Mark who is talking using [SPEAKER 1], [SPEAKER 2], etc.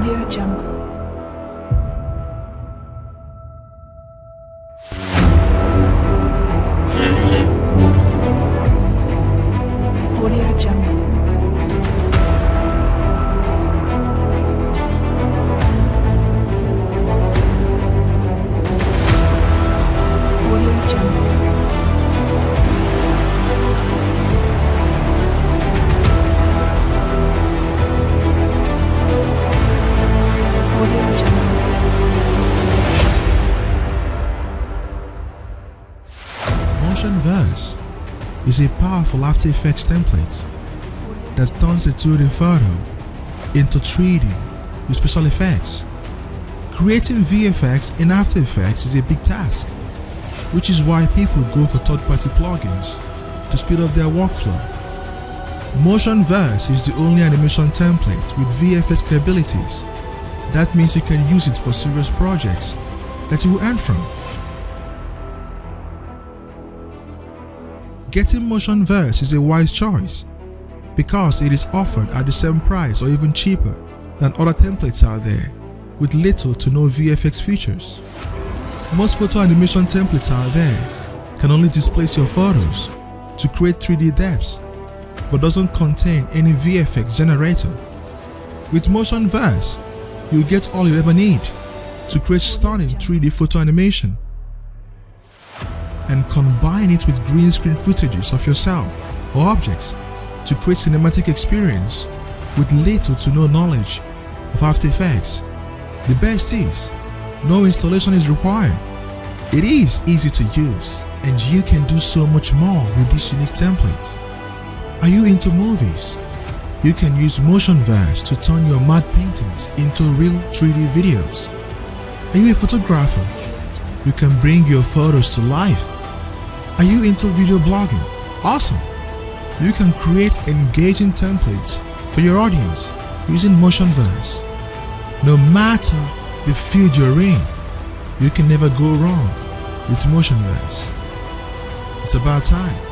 [SPEAKER 1] Jungle. Audio Jungle. Audio Jungle. Audio Jungle.
[SPEAKER 2] MotionVerse is a powerful After Effects template that turns a 2D photo into 3D with special effects. Creating VFX in After Effects is a big task, which is why people go for third-party plugins to speed up their workflow. MotionVerse is the only animation template with VFX capabilities. That means you can use it for serious projects that you will earn from. Getting MotionVerse is a wise choice because it is offered at the same price or even cheaper than other templates out there with little to no VFX features. Most photo animation templates out there can only displace your photos to create 3D depths but doesn't contain any VFX generator. With MotionVerse, you'll get all you ever need to create stunning 3D photo animation and combine it with green screen footages of yourself or objects to create cinematic experience with little to no knowledge of After Effects. The best is, no installation is required. It is easy to use and you can do so much more with this unique template. Are you into movies? You can use MotionVerse to turn your matte paintings into real 3D videos. Are you a photographer? You can bring your photos to life. Are you into video blogging? Awesome! You can create engaging templates for your audience using MotionVerse. No matter the field you're in, you can never go wrong with MotionVerse. It's about time